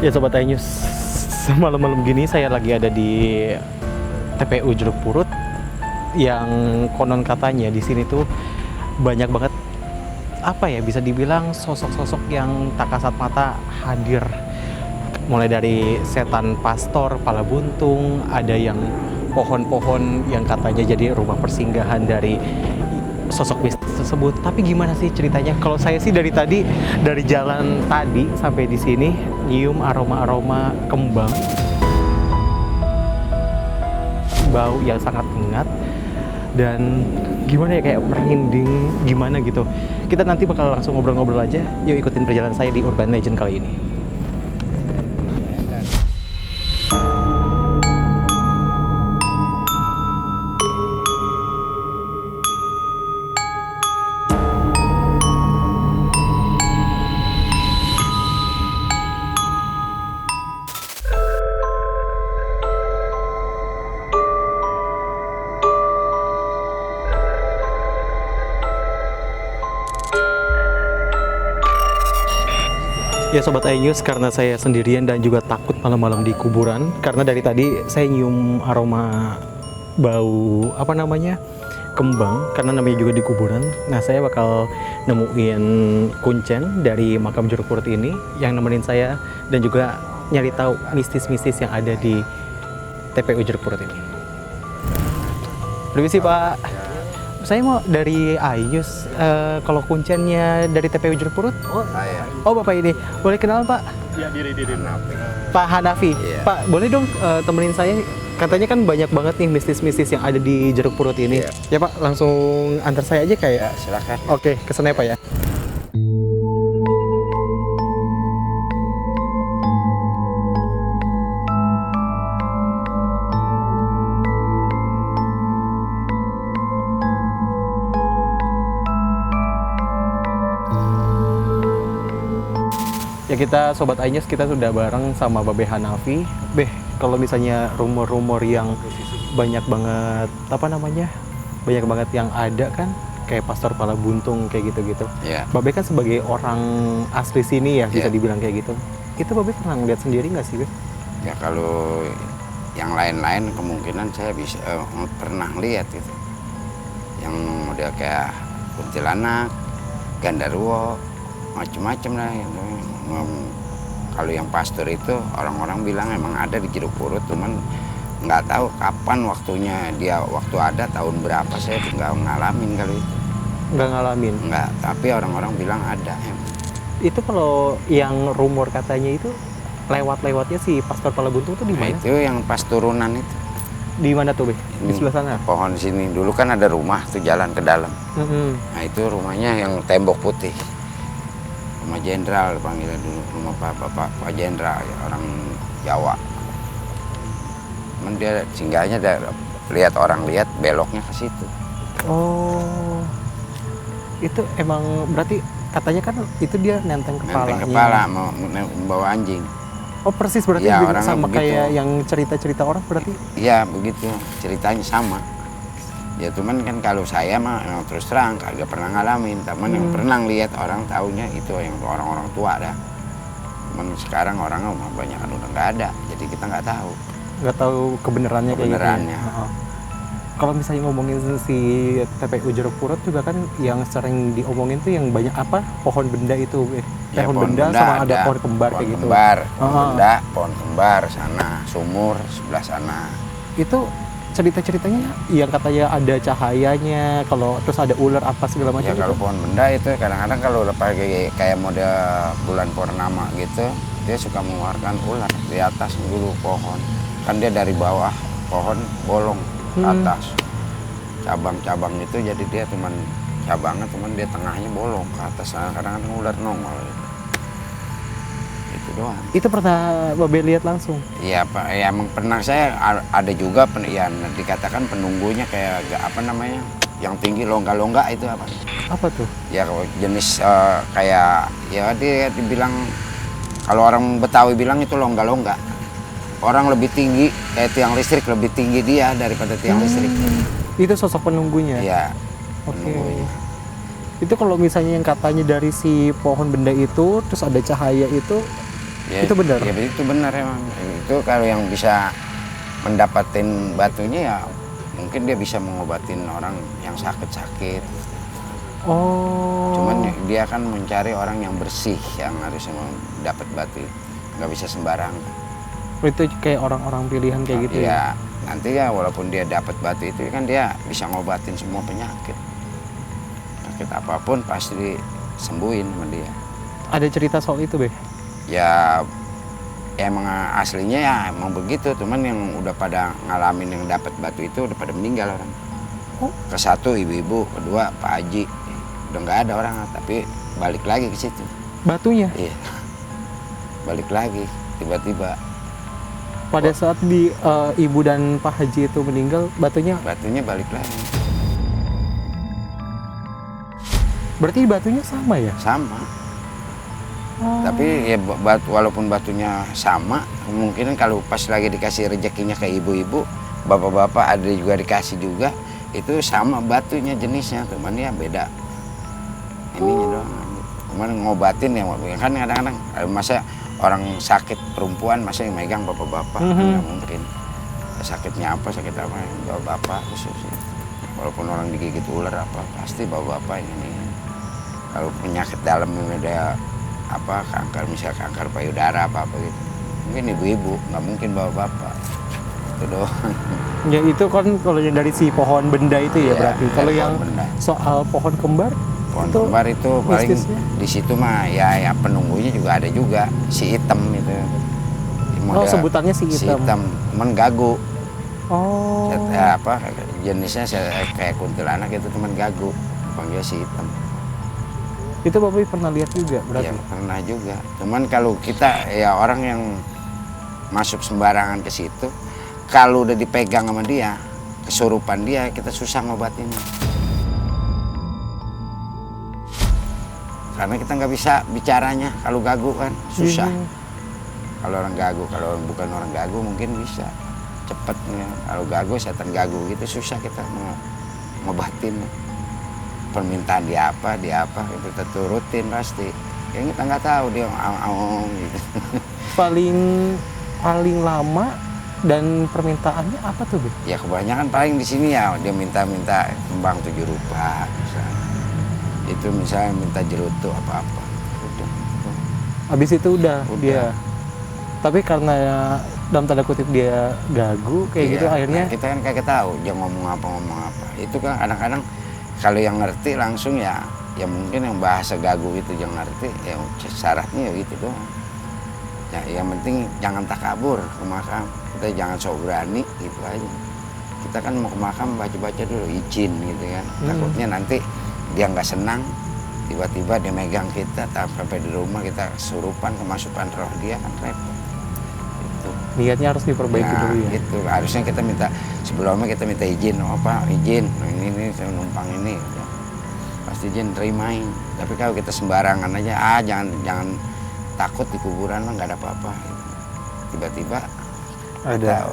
Ya Sobat iNews, malam-malam gini saya lagi ada di TPU Jeruk Purut yang konon katanya di sini tuh banyak banget apa ya, bisa dibilang sosok-sosok yang tak kasat mata hadir. Mulai dari setan pastor, pala buntung, ada yang pohon-pohon yang katanya jadi rumah persinggahan dari sosok mistis tersebut. Tapi gimana sih ceritanya? Kalau saya sih dari tadi, dari jalan tadi sampai di sini nyium aroma-aroma kembang, bau yang sangat hangat, dan gimana ya, kayak merinding gimana gitu. Kita nanti bakal langsung ngobrol-ngobrol aja. Yuk ikutin perjalanan saya di Urban Legend kali ini. Ya Sobat iNews, karena saya sendirian dan juga takut malam-malam di kuburan, karena dari tadi saya nyium aroma bau apa namanya, kembang, karena namanya juga di kuburan. Nah, saya bakal nemuin kuncen dari makam Jeruk Purut ini yang nemenin saya dan juga nyari tahu mistis-mistis yang ada di TPU Jeruk Purut ini. Permisi Pak. Saya mau dari iNews, kalau kuncennya dari TPU Jeruk Purut? Oh Bapak ini, boleh kenalan Pak? Ya, diri Pak Hanafi. Iya. Pak, boleh dong temenin saya? Katanya kan banyak banget nih mistis-mistis yang ada di Jeruk Purut ini. Iya. Ya Pak, langsung antar saya aja kayak. Ya, silakan. Oke, kesana ya Pak ya. Ya kita Sobat iNews, kita sudah bareng sama Babe Hanafi. Beh, kalau misalnya rumor-rumor yang banyak banget, apa namanya, banyak banget yang ada kan, kayak pastor pala buntung kayak gitu-gitu. Ya, Babe kan sebagai orang asli sini ya, bisa Iya. dibilang kayak gitu. Itu Babe pernah ngeliat sendiri nggak sih, Be? ya kalau yang lain-lain kemungkinan saya bisa pernah lihat itu. Yang model kayak kuntilanak, gandarwo, macem-macem lah. Kalau yang pastor itu orang-orang bilang emang ada di Jeruk Purut, cuman nggak tahu kapan waktunya dia, waktu ada tahun berapa, saya nggak ngalamin kali itu. Nggak ngalamin. Nggak, tapi orang-orang bilang ada. Itu kalau yang rumor katanya itu lewat-lewatnya si pastor pala buntung tuh di Nah, mana? itu yang pas turunan itu. Di mana tuh, Be? Di Ini sebelah sana? Pohon sini dulu kan ada rumah tuh, jalan ke dalam. Mm-mm. Nah itu rumahnya yang tembok putih, rumah jenderal panggilnya dulu, rumah Pak Jenderal, ya, orang Jawa. Cuman dia singgahnya lihat orang lihat beloknya ke situ. Oh, itu emang berarti katanya kan itu dia nenteng kepalanya. Nenteng kepala mau membawa anjing. Oh persis berarti Iya, juga orangnya sama begitu. kayak yang cerita-cerita orang berarti. Iya begitu, ceritanya sama. Ya cuman kan kalau saya mah emang terus terang kagak pernah ngalamin, teman yang pernah lihat orang taunya itu yang orang-orang tua dah. Cuman sekarang orangnya mah banyak kan udah nggak ada, jadi kita nggak tahu. Nggak tahu kebenarannya kayak gitu. Kebenarannya. Ya? Heeh. Kalau misalnya ngomongin si TPU Jeruk Purut juga kan yang sering diomongin tuh yang banyak apa, pohon benda itu, Be. Ya, Pohon benda sama ada pohon kembar kayak gitu. Pohon benda, pohon kembar sana, sumur sebelah sana. Itu cerita-ceritanya yang katanya ada cahayanya, kalau terus ada ular apa segala macam Ya kalau itu. pohon benda itu kadang-kadang kalau lepas kayak model bulan purnama gitu, dia suka mengeluarkan ular di atas dulu pohon. Kan dia dari bawah pohon bolong ke atas. Cabang-cabang itu jadi dia cuman cabangnya, cuman dia tengahnya bolong ke atas. Nah, kadang-kadang ular nongol. Itu doang. Itu pernah Babe lihat langsung? Iya Pak, ya emang pernah saya ada juga ya, dikatakan penunggunya kayak apa namanya, yang tinggi longga-longga itu apa? Apa tuh? Ya jenis kayak ya dia dibilang, kalau orang Betawi bilang itu longga-longga. Orang lebih tinggi, kayak tiang listrik lebih tinggi dia daripada tiang listrik. Itu sosok penunggunya? Iya. Oke. penunggunya. Itu kalau misalnya yang katanya dari si pohon benda itu, terus ada cahaya itu, Ya, Itu benar? Ya itu benar emang. Itu kalau yang bisa mendapatin batunya ya mungkin dia bisa mengobatin orang yang sakit-sakit. Oh. Cuman dia kan mencari orang yang bersih yang harusnya dapat batu. Nggak bisa sembarang. Itu kayak orang-orang pilihan kayak gitu ya? Ya, nanti ya walaupun dia dapat batu itu kan dia bisa ngobatin semua penyakit. Penyakit apapun pasti disembuhin sama dia. Ada cerita soal itu, Be? Ya emang aslinya ya emang begitu, cuman yang udah pada ngalamin yang dapat batu itu udah pada meninggal orang. Oh. Ke satu ibu-ibu, kedua Pak Haji, udah nggak ada orang, tapi balik lagi ke situ. Batunya? Iya, balik lagi tiba-tiba. Pada saat ibu dan Pak Haji itu meninggal, batunya Balik lagi. berarti batunya sama ya? Sama. Oh. Tapi ya walaupun batunya sama, kemungkinan kalau pas lagi dikasih rezekinya ke ibu-ibu, bapak-bapak ada juga dikasih juga, itu sama batunya jenisnya, cuman ya beda. Ininya doang. Cuman ngobatin ya, kan kadang-kadang masa orang sakit perempuan masa yang megang bapak-bapak, nggak mungkin. Sakitnya apa, sakit apa, bapak-bapak khususnya. Walaupun orang digigit ular apa, pasti bapak-bapak ini. Kalau penyakit dalam yang ada apa kanker, misalnya kanker payudara apa gitu, mungkin ibu-ibu, nggak mungkin bapak-bapak. Itu doang. Ya itu kan kalau yang dari si pohon benda itu ya, Iya, berarti. dari Kalau pohon yang benda. soal pohon kembar, Pohon itu kembar itu paling mistisnya? di situ mah ya penunggunya juga ada juga si hitam itu. Oh, sebutannya si hitam. Cuman gagu. Oh. Apa jenisnya kayak kuntilanak itu, teman gagu, panggil si hitam. Itu Bapak pernah lihat juga berarti? Ya pernah juga. Cuman kalau kita ya orang yang masuk sembarangan ke situ, kalau udah dipegang sama dia, kesurupan dia, kita susah ngobatinnya. Karena kita nggak bisa bicaranya, kalau gagu kan susah. Kalau orang gagu, kalau bukan orang gagu mungkin bisa cepet. Kalau gagu, setan gagu gitu susah kita ngobatin. Permintaan dia apa itu kita turutin pasti. Yang kita nggak tahu dia gitu. Paling lama dan permintaannya apa tuh, Be? Ya kebanyakan paling di sini ya dia minta kembang 7 rupa misalnya. Itu misalnya minta jerutu apa-apa. Udah. Habis itu udah dia. Tapi karena dalam tanda kutip dia gagu kayak gitu, akhirnya kita kan kagak tahu dia ngomong apa. Itu kan kadang-kadang kalau yang ngerti langsung ya mungkin yang bahasa gagu itu yang ngerti ya syaratnya ya gitu doang. Ya yang penting jangan takabur ke makam, kita jangan sok berani gitu aja. Kita kan mau ke makam baca-baca dulu izin gitu kan. Takutnya nanti dia nggak senang, tiba-tiba dia megang kita sampai di rumah kita kesurupan, kemasukan roh dia kan repot. niatnya harus diperbaiki dulu ya. Gitu. Harusnya kita sebelumnya kita minta izin, izin, ini saya numpang ini. Ya. Pasti izin terimain. Tapi kalau kita sembarangan aja, jangan takut di kuburan mah nggak ada apa-apa. Gitu. Tiba-tiba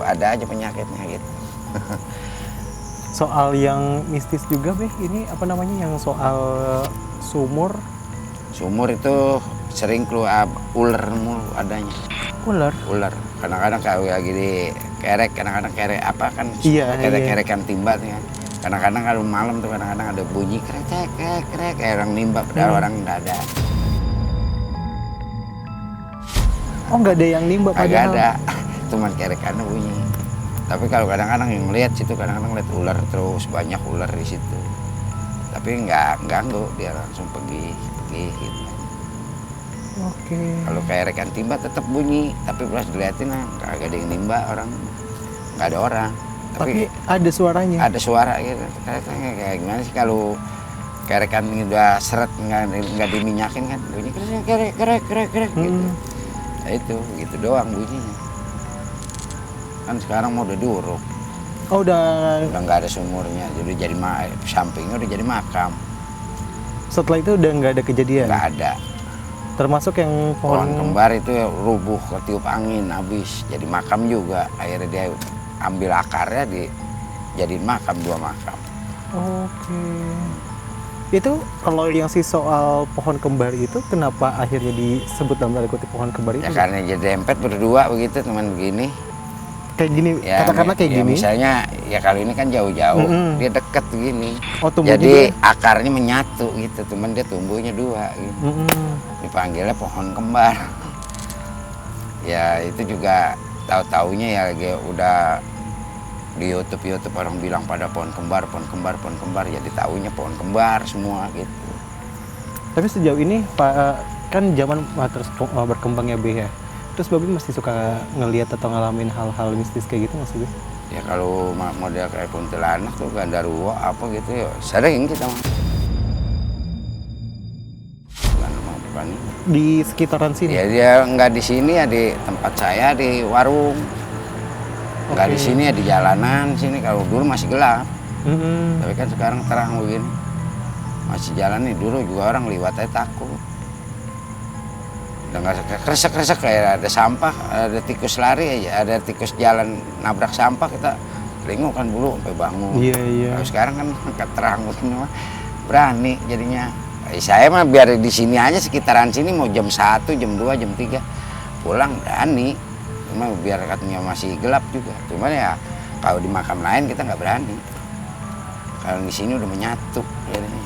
ada aja penyakitnya gitu. Soal yang mistis juga, Beh, ini apa namanya yang soal sumur? Sumur itu sering keluar ular mulu adanya. Ular. Kadang-kadang kalau lagi di kerek, kadang-kadang kerek apa kan? Iya, kerekan timba kan. Kadang-kadang kalau malam tuh kadang-kadang ada bunyi krek kayak orang nimba, padahal orang nggak ada. Oh, nggak ada yang nimba padahal? Nggak ada, cuman kerekannya bunyi. Tapi kalau kadang-kadang yang lihat situ, kadang-kadang lihat ular terus, banyak ular di situ. Tapi nggak ganggu, dia langsung pergi gitu. Oke. Kalau kayak rekan timba tetap bunyi, tapi pas dilihatin nggak ada yang nimba orang, nggak ada orang. Tapi ada suaranya. Ada suara gitu. Kayak gimana sih kalau kayak rekan udah seret nggak diminyakin kan, bunyi krek gitu. Nah itu gitu doang bunyinya. Kan sekarang mau udah diuruk. Oh, udah Nggak ada sumurnya, jadi sampingnya udah jadi makam. Setelah itu udah nggak ada kejadian? Nggak ada. Termasuk yang Pohon kembar itu rubuh ketiup angin habis, jadi makam juga. Akhirnya dia ambil akarnya dijadiin makam, 2 makam. Oke. Itu kalau yang si soal pohon kembar itu kenapa akhirnya disebut dalam tanda kutip pohon kembar itu? Ya karena jadi dempet berdua begitu teman begini. Kayak gini, Ya, katakanlah kayak ya gini. misalnya ya kalau ini kan jauh-jauh, Mm-mm. dia deket begini. Oh, tumbuhnya Jadi dia- akarnya menyatu gitu, teman dia tumbuhnya dua gitu. Mm-mm. Dipanggilnya pohon kembar. Ya itu juga tahu-taunya ya udah di YouTube orang bilang pada pohon kembar, pohon kembar, pohon kembar. Ya ditaunya pohon kembar semua gitu. Tapi sejauh ini Pak, kan zaman terus berkembang ya Be ya. Terus Babi masih suka ngelihat atau ngalamin hal-hal mistis kayak gitu masih Be? Ya kalau model kayak kuntilanak tuh gandaruwo apa gitu ya sering kita mah. Bukan. Di sekitaran sini. Ya dia nggak di sini ya di tempat saya di warung. Nggak Oke. di sini ya di jalanan sini. Kalau dulu masih gelap, Mm-mm. tapi kan sekarang terang begini. Masih jalan nih dulu juga orang liwat aja takut. Udah nggak kresek-kresek kayak ada sampah, ada tikus lari aja, ada tikus jalan nabrak sampah kita lingu kan dulu sampai bangun. Iya, iya. Kalau sekarang kan terang semua, berani jadinya. Saya mah biar di sini aja sekitaran sini mau jam 1, jam 2, jam 3 pulang berani. Cuma biar katanya masih gelap juga. Cuman ya kalau di makam lain kita nggak berani. Kalau di sini udah menyatu jadinya.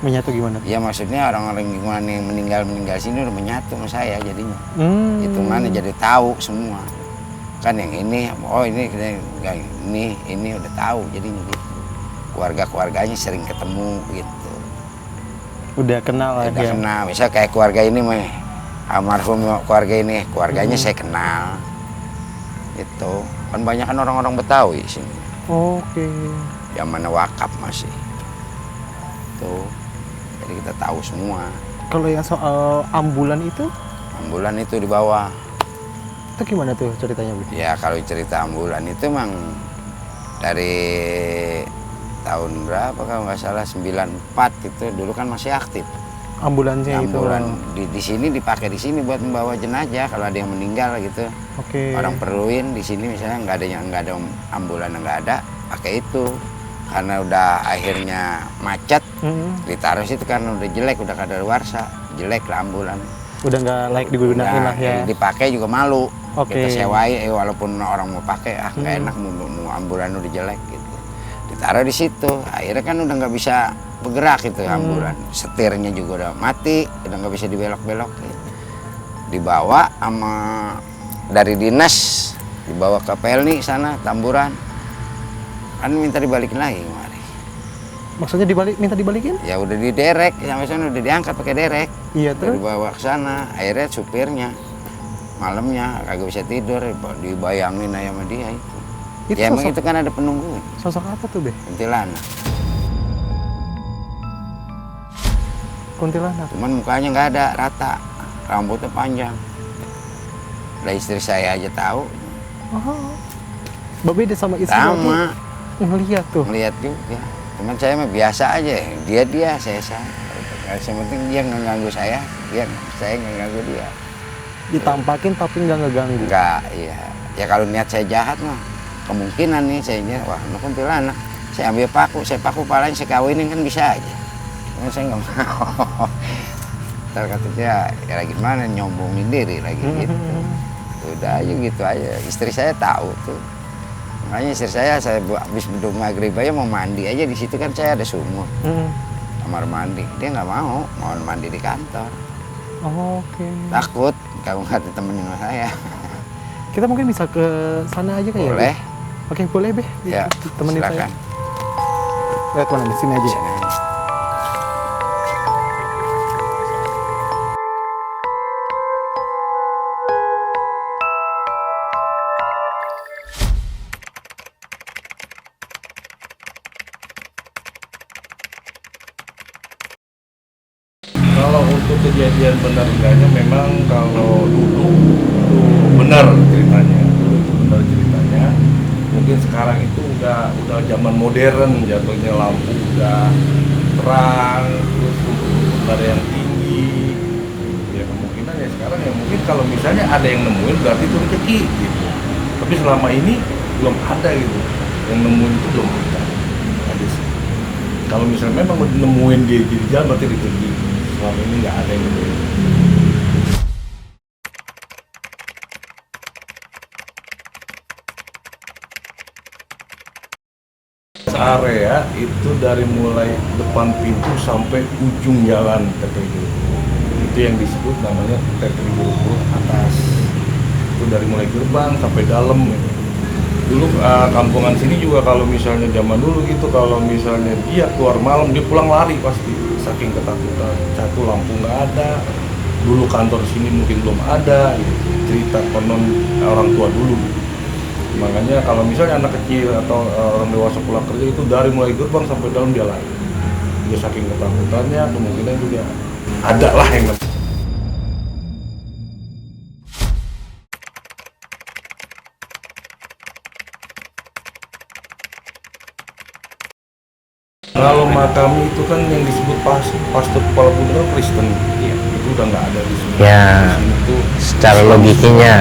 Menyatu gimana? Ya maksudnya orang-orang lingkungan yang meninggal sini udah menyatu sama saya jadinya. Hmm. Hitungannya jadi tahu semua. Kan yang ini, oh ini udah tahu jadinya gitu. Keluarga-keluarganya sering ketemu gitu. Udah kenal lah Udah ya. kenal, misal kayak keluarga ini mah almarhum keluarga ini, keluarganya saya kenal. Itu kan banyak kan orang-orang Betawi sini. Oke. Zaman wakaf masih. Tuh. Jadi kita tahu semua. Kalau yang soal ambulan itu Ambulan itu di bawah. gimana tuh ceritanya Bu? Ya kalau cerita ambulan itu emang dari tahun berapa kalau nggak salah 94 itu dulu kan masih aktif. Ambulansnya itu. Ambulan di sini dipakai di sini buat membawa jenazah kalau ada yang meninggal gitu. Oke. Orang perluin di sini misalnya nggak ada ambulan nggak ada pakai itu karena udah akhirnya macet Mm-mm. ditaruh situ karena udah jelek udah kadaluarsa jelek lah ambulan. Udah nggak layak digunakan lah ya. Dipakai juga malu. Oke. Kita sewain walaupun orang mau pakai nggak enak mau ambulan udah jelek gitu. Ditaruh di situ. Akhirnya kan udah nggak bisa bergerak itu ambulan. Setirnya juga udah mati, udah nggak bisa dibelok-belok. Gitu. Dibawa sama dari dinas, dibawa ke Pelni sana Tamburan. Kan minta dibalikin lagi kemari. Maksudnya minta dibalikin? Ya udah diderek sampai sana udah diangkat pakai derek. Iya Udah terus. dibawa ke sana. Akhirnya supirnya malamnya kagak bisa tidur, dibayangin aja sama dia itu. Itu Ya emang sosok, itu kan ada penunggu, sosok apa tuh Be? kuntilanak. Kuntilanak. Cuman mukanya nggak ada, rata, rambutnya panjang. Lah istri saya aja tahu, Oh. Babe udah sama istri Babe sama ngeliat tuh. ngeliat juga. Cuman saya mah biasa aja, dia saya. Yang penting dia nggak ganggu saya nggak ganggu dia. Ditampakin tapi nggak ngeganggu. Enggak, iya. Ya kalau niat saya jahat mah kemungkinan nih saya wah ini kuntilanak. Saya ambil paku, saya paku palanya saya kawinin kan bisa aja. Cuma saya nggak mau. Ntar kata dia, ya gimana nyombongin diri lagi gitu. Udah aja gitu aja. Istri saya tahu tuh. Makanya istri saya habis beduk maghrib aja mau mandi aja di situ kan saya ada sumur. Kamar mandi. Dia nggak mau mandi di kantor. Oke. Takut kalau nggak ditemenin sama saya. Kita mungkin bisa ke sana aja kayaknya. Boleh. Oke, boleh Be. Ya, Temenin silakan. saya. Lihat mana di sini aja. Sini aja. Kalau untuk kejadian benar enggaknya memang kalau dulu itu benar ceritanya, Mungkin sekarang itu udah zaman modern, jatuhnya lampu udah terang, terus untuk ada yang tinggi. Ya kemungkinan ya sekarang ya mungkin kalau misalnya ada yang nemuin berarti itu rezeki gitu. Tapi selama ini belum ada gitu. Yang nemuin itu belum ada. Ada sih. Kalau misalnya memang nemuin dia di jalan berarti rezeki. Selama ini nggak ada yang nemuin. Area itu dari mulai depan pintu sampai ujung jalan TPU. Itu yang disebut namanya TPU atas. Itu dari mulai gerbang sampai dalam. Dulu kampungan sini juga kalau misalnya zaman dulu gitu, kalau misalnya dia keluar malam dia pulang lari pasti, saking ketakutan. Satu, lampu nggak ada. Dulu kantor sini mungkin belum ada. Gitu. Cerita konon orang tua dulu. Makanya kalau misalnya anak kecil atau orang dewasa pulang kerja itu dari mulai gerbang sampai dalam dia lari. Dia saking ketakutannya, kemungkinan juga ada lah yang kalau makam itu kan yang disebut pastor kepala bundar Kristen, iya. Itu udah nggak ada di sini. Ya, di sini tuh secara logikinya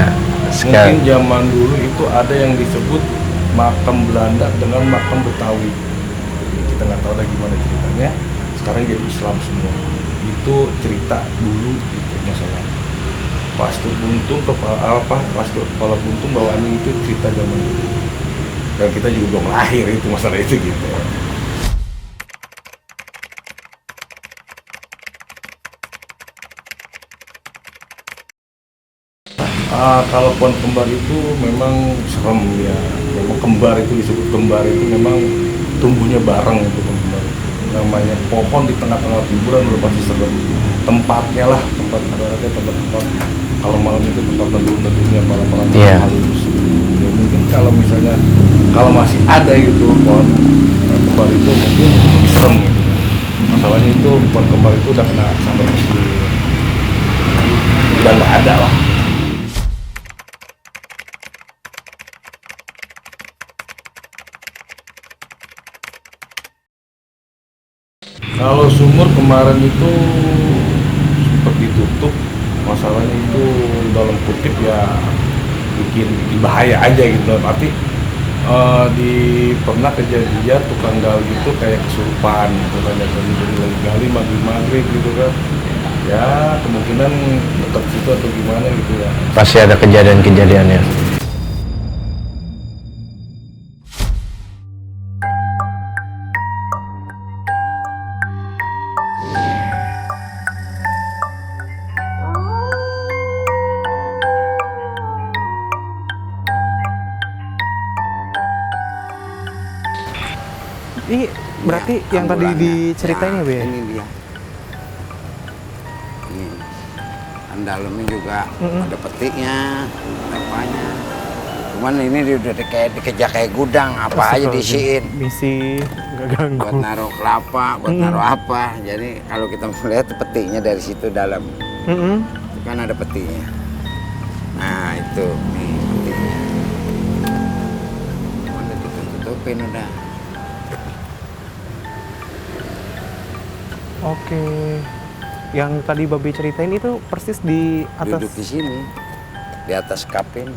mungkin zaman dulu itu ada yang disebut makam Belanda dengan makam Betawi. Kita nggak tahu lagi gimana ceritanya. Sekarang jadi Islam semua. Itu cerita dulu gitu masalah. Pastor buntung pastor kepala buntung bawaannya itu cerita zaman dulu. Dan kita juga belum lahir itu masalah itu gitu. Kalau pohon kembar itu memang serem ya. Memang kembar itu disebut kembar itu memang tumbuhnya bareng itu kembar. Namanya pohon di tengah-tengah kuburan udah pasti serem. Tempatnya lah, tempat kalau malam itu tempat tentunya para halus. Ya, mungkin kalau misalnya kalau masih ada gitu pohon kembar itu mungkin lebih serem gitu. Masalahnya itu pohon kembar itu udah kena sampai udah nggak ada lah. Kalau sumur kemarin itu sempat ditutup, masalahnya itu dalam kutip ya bikin bahaya aja gitu. Arti pernah kejadian tukang gali gitu kayak kesurupan gitu kan, lagi gali maghrib gitu kan. Ya kemungkinan dekat situ atau gimana gitu ya. pasti ada kejadian-kejadiannya. Ini berarti yang tadi diceritain ya, Bu ya? Ini dia. Ini. Kan dalamnya juga ada petiknya, ada apanya. Cuman ini udah kayak dikejar kayak gudang, apa aja diisiin. Misi nggak ganggu. Buat naruh kelapa, buat naruh apa. Jadi kalau kita melihat petiknya dari situ dalam. Itu kan ada petiknya. Nah itu, nih petiknya. Udah tutup-tutupin udah. Oke. Yang tadi Babe ceritain itu persis di atas. Duduk di sini, di atas kapin.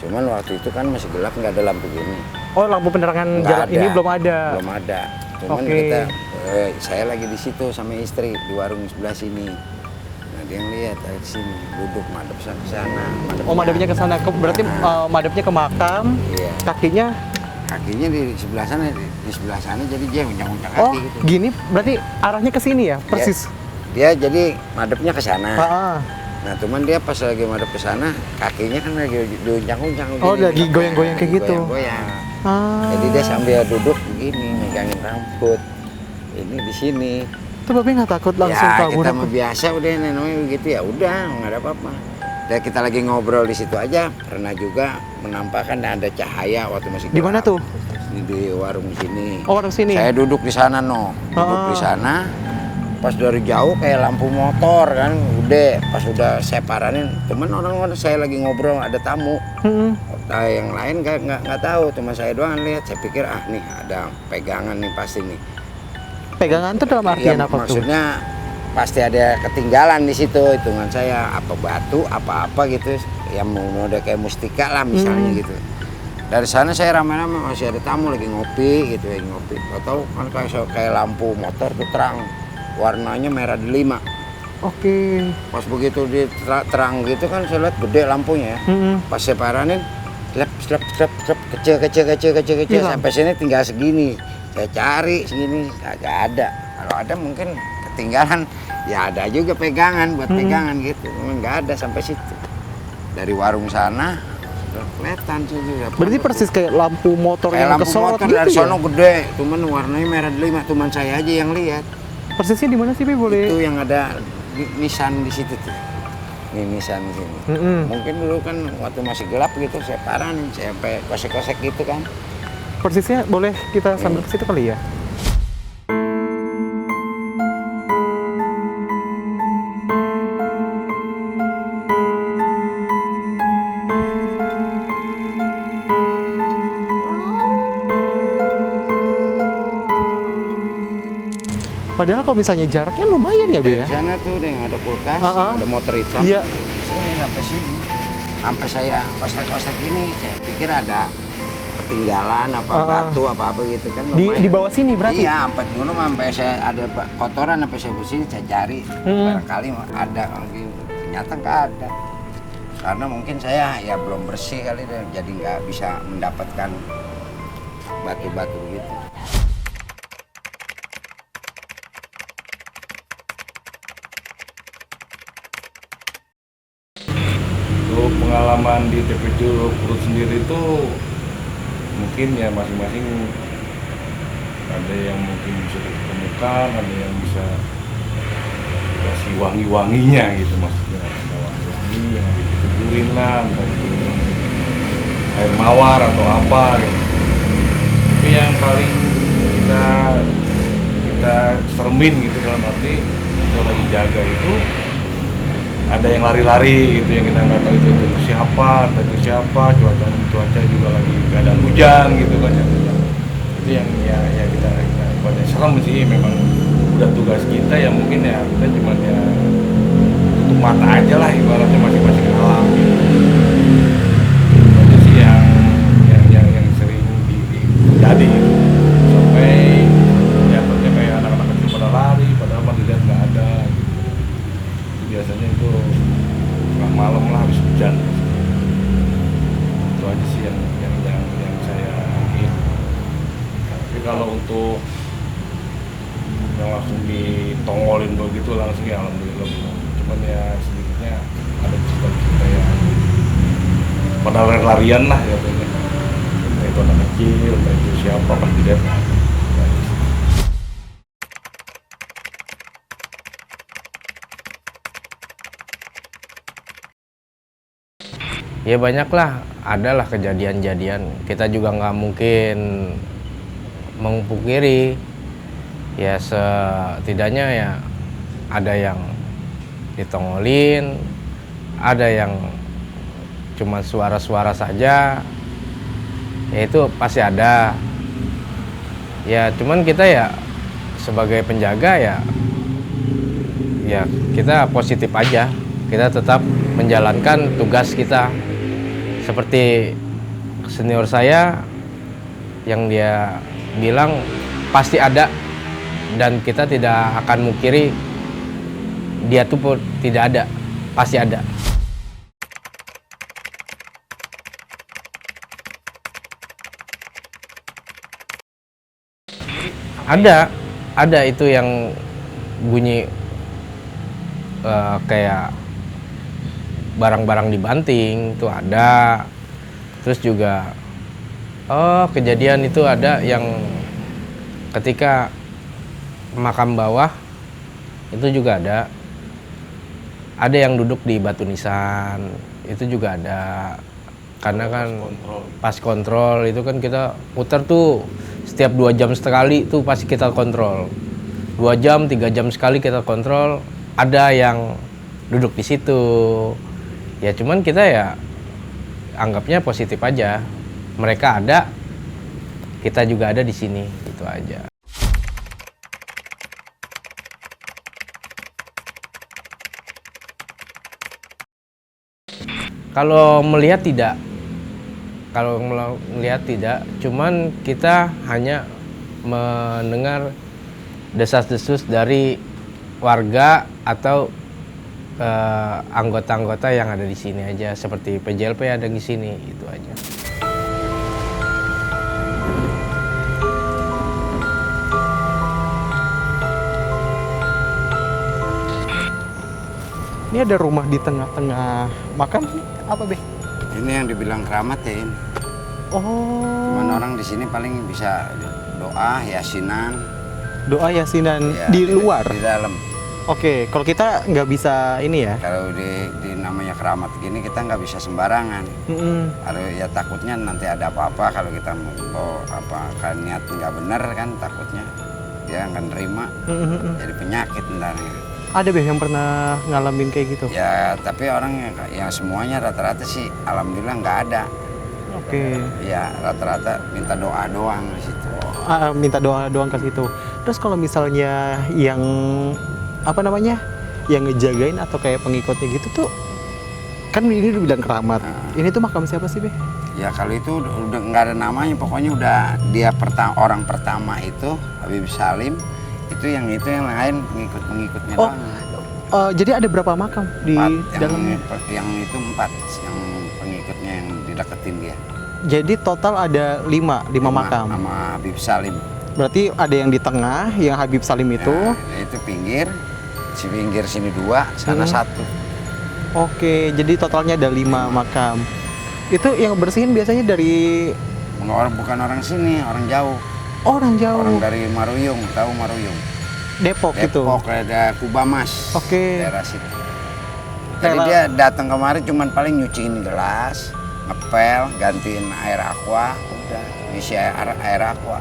Cuman waktu itu kan masih gelap, nggak ada lampu gini. Oh, lampu penerangan Nggak jalan ada. ini belum ada. Belum ada. Cuman Oke. kita, saya lagi di situ sama istri di warung sebelah sini. Nah dia ngeliat dari sini, duduk madep ke sana. Oh, madepnya ke sana. Berarti madepnya ke makam. Iya. Kakinya. Kakinya di sebelah sana, di sebelah sana jadi dia uncang-uncang Oh, kaki gitu. gini berarti arahnya ke sini ya, persis. Dia jadi madepnya ke sana. Ah. Nah, cuman dia pas lagi madep ke sana, kakinya kan lagi diuncang-uncang. Oh, begini. lagi goyang-goyang kayak gitu. Goyang-goyang. Ah. Jadi dia sambil duduk begini, megangin rambut. Ini di sini. Itu Babe nggak takut langsung Ya, kabur? kita mah biasa udah namanya begitu ya, udah nggak ada apa-apa. Dan kita lagi ngobrol di situ aja, pernah juga menampakkan ada cahaya waktu masih Di mana gelap. tuh? Di warung sini. Oh, warung sini. Saya duduk di sana duduk di sana. Pas dari jauh kayak lampu motor kan, udah pas udah saya paranin, temen orang-orang saya lagi ngobrol ada tamu. Nah, yang lain nggak tahu, cuma saya doang lihat. Saya pikir nih ada pegangan nih pasti nih. Pegangan tuh dalam artian Ya, apa tuh? maksudnya pasti ada ketinggalan di situ, hitungan saya apa batu apa-apa gitu, yang mau udah kayak mustika lah misalnya gitu. Dari sana saya rame-rame masih ada tamu lagi ngopi gitu, lagi ngopi. Atau kan kayak lampu motor tuh terang, warnanya merah delima. Oke. Pas begitu di terang gitu kan saya lihat gede lampunya ya. Pas saya paranin, kecil Hilang. sampai sini tinggal segini. Saya cari segini agak ada. Kalau ada mungkin ketinggalan, ya ada juga pegangan buat pegangan gitu. Memang nggak ada sampai situ. Dari warung sana udah kelihatan sih juga. Berarti persis kayak lampu motor Kayak yang lampu kesorot motor gitu dari ya? sono gede, cuman warnanya merah delima, cuman saya aja yang lihat. Persisnya di mana sih, Pi? Boleh? Itu yang ada nisan di situ tuh. Nih nisan sini. Mungkin dulu kan waktu masih gelap gitu saya paranin, saya sampai kosek-kosek gitu kan. Persisnya boleh kita sambil ke situ kali ya? Padahal kalau misalnya jaraknya lumayan ya, Bi ya? Di sana tuh yang ada kulkas, ada motor hitam. Iya. Sini sampai sini. Sampai saya kosek-kosek ini, saya pikir ada ketinggalan apa batu apa gitu kan. Di bawah sini berarti? Iya, sampai dulu sampai saya ada kotoran sampai saya bersih, saya cari. Barangkali ada, mungkin ternyata nggak ada. Karena mungkin saya ya belum bersih kali deh, jadi nggak bisa mendapatkan batu-batu gitu. Untuk pengalaman di TPJ Purut sendiri itu mungkin ya masing-masing ada yang mungkin bisa ditemukan, ada yang bisa dikasih wangi-wanginya gitu maksudnya. Ada wangi-wangi yang dikuburin lah, entah itu air mawar atau apa gitu. Tapi yang paling kita seremin gitu dalam arti kita lagi jaga itu ada yang lari-lari gitu yang kita nggak tahu itu siapa, entah itu siapa, cuaca juga lagi keadaan hujan gitu kan ya. Itu yang ya kita buatnya serem sih, memang udah tugas kita ya mungkin ya kita cuma ya tutup mata aja lah ibaratnya masing-masing alam gitu. Itu sih yang sering terjadi gitu. Sampai ya kayak anak-anak kecil pada lari padahal mah dilihat nggak ada gitu. Biasanya itu tengah malam lah habis hujan. Itu aja sih yang saya ingin. Tapi kalau untuk yang langsung ditongolin begitu langsung ya alhamdulillah belum. Cuman ya sedikitnya ada cerita-cerita yang pada larian lah ya katanya. Entah itu anak kecil, entah itu siapa pas dilihat nggak ada. Ya banyak lah, adalah kejadian-kejadian. Kita juga nggak mungkin mengpungkiri. Ya setidaknya ya ada yang ditongolin, ada yang cuma suara-suara saja. Ya itu pasti ada. Ya cuman kita ya sebagai penjaga ya kita positif aja. Kita tetap menjalankan tugas kita. Seperti senior saya yang dia bilang pasti ada, dan kita tidak akan mungkiri dia tuh pun tidak ada, pasti ada. Ada itu yang bunyi kayak barang-barang dibanting itu ada. Terus juga kejadian itu ada yang ketika makam bawah itu juga ada yang duduk di batu nisan itu juga ada, karena kan pas kontrol itu kan kita putar tuh setiap 2 jam sekali tuh pasti kita kontrol, 2 jam 3 jam sekali kita kontrol. Ada yang duduk di situ. Ya cuman kita ya anggapnya positif aja. Mereka ada, kita juga ada di sini, itu aja. Kalau melihat tidak, kalau melihat tidak, cuman kita hanya mendengar desas-desus dari warga atau anggota-anggota yang ada di sini aja, seperti PJLP ada di sini, itu aja. Ini ada rumah di tengah-tengah makam, apa Beh? Ini yang dibilang keramat ya ini. Oh, Cuman orang di sini paling bisa doa, yasinan. doa yasinan Ya, di luar. Di dalam. Oke, kalau kita nggak bisa ini ya. Kalau di namanya keramat gini kita nggak bisa sembarangan. Mm-mm. Ada ya takutnya nanti ada apa-apa kalau kita mau apa kan niat nggak benar kan takutnya dia akan terima Mm-mm. jadi penyakit ntar. Ada Beh yang pernah ngalamin kayak gitu? Ya tapi orang yang semuanya rata-rata sih alhamdulillah nggak ada. Oke. Ya rata-rata minta doa doang di situ. Minta doa doang ke situ. Terus kalau misalnya yang apa namanya, yang ngejagain atau kayak pengikutnya gitu tuh, kan ini udah bilang keramat. Ini tuh makam siapa sih Beh? Ya kalau itu udah nggak ada namanya, pokoknya udah dia orang pertama itu Habib Salim itu yang lain pengikutnya Oh, doang. jadi ada berapa makam di Empat, dalamnya? yang itu 4 yang pengikutnya yang dideketin dia. Jadi total ada 5 makam. Sama Habib Salim. Berarti ada yang di tengah, yang Habib Salim itu. Ya, itu pinggir sini 2, sana 1. Oke, jadi totalnya ada 5 makam. Itu yang bersihin biasanya dari Bukan orang sini, orang jauh. orang jauh. Orang dari Maruyung, tahu Maruyung? Depok gitu. Depok, ada Kubamas. Oke. Daerah situ. Jadi Kayak- dia datang kemari cuman paling nyuciin gelas, ngepel, gantiin air aqua, udah isi air aqua.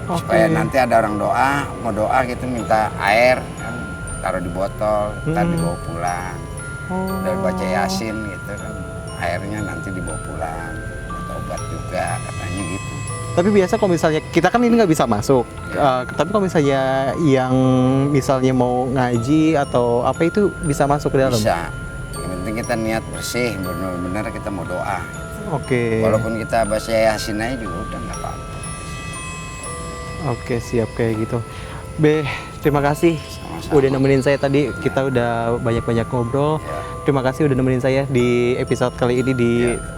Oke. Supaya nanti ada orang doa, mau doa gitu minta air, kan, taruh di botol, ntar dibawa pulang. Oh. Dan baca yasin gitu kan, airnya nanti dibawa pulang, buat obat juga katanya gitu. Tapi biasa kalau misalnya kita kan ini nggak bisa masuk. Tapi kalau misalnya yang misalnya mau ngaji atau apa itu bisa masuk ke dalam. Bisa, yang penting kita niat bersih, benar-benar kita mau doa. Oke. Walaupun kita baca yasin aja juga udah nggak apa-apa. Oke, siap kayak gitu. Beh, terima kasih Sama-sama. udah nemenin saya tadi. Kita udah banyak-banyak ngobrol. Ya. Terima kasih udah nemenin saya di episode kali ini di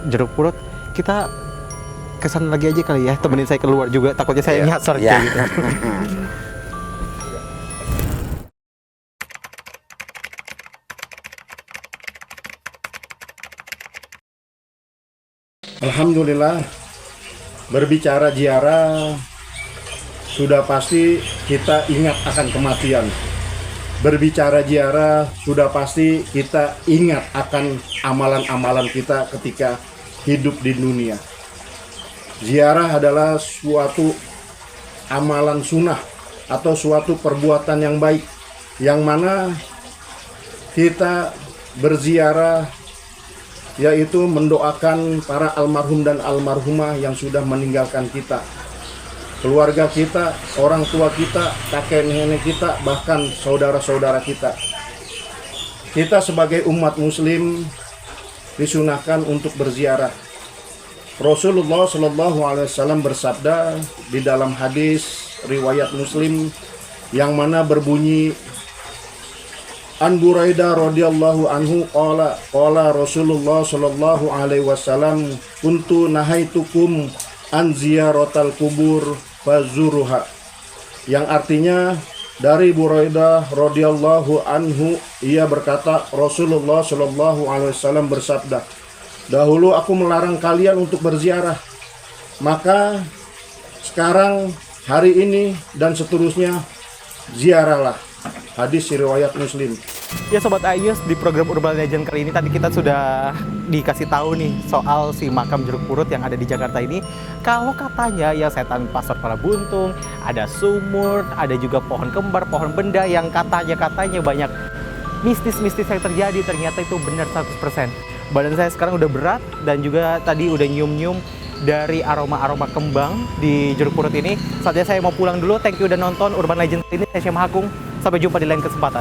Jeruk Purut. Kita kesan lagi aja kali ya, temenin saya keluar juga. Takutnya saya Ya. nyasar Ya. kayak gitu. Alhamdulillah, berbicara ziarah sudah pasti kita ingat akan kematian. Berbicara ziarah sudah pasti kita ingat akan amalan-amalan kita ketika hidup di dunia. Ziarah adalah suatu amalan sunnah atau suatu perbuatan yang baik, yang mana kita berziarah yaitu mendoakan para almarhum dan almarhumah yang sudah meninggalkan kita, keluarga kita, orang tua kita, kakek nenek kita, bahkan saudara-saudara kita. Kita sebagai umat muslim disunahkan untuk berziarah. Rasulullah Shallallahu Alaihi Wasallam bersabda di dalam hadis riwayat Muslim yang mana berbunyi, An Buraidah radhiyallahu anhu qala Rasulullah sallallahu alaihi wasallam kuntu nahaitukum an ziyaratal kubur fazuruha, yang artinya dari Buraidah radhiyallahu anhu, ia berkata Rasulullah sallallahu alaihi wasallam bersabda, dahulu aku melarang kalian untuk berziarah, maka sekarang hari ini dan seterusnya ziarahlah. Hadis riwayat Muslim. Ya Sobat Ayus, di program Urban Legend kali ini tadi kita sudah dikasih tahu nih soal si makam Jeruk Purut yang ada di Jakarta ini. Kalau katanya ya setan pasar para buntung, ada sumur, ada juga pohon kembar, pohon benda yang katanya banyak mistis-mistis yang terjadi. Ternyata itu benar 100%. Badan saya sekarang udah berat dan juga tadi udah nyium-nyium dari aroma-aroma kembang di Jeruk Purut ini. Saatnya saya mau pulang dulu. Thank you udah nonton Urban Legend ini. Saya Syam Hakung. Sampai jumpa di lain kesempatan.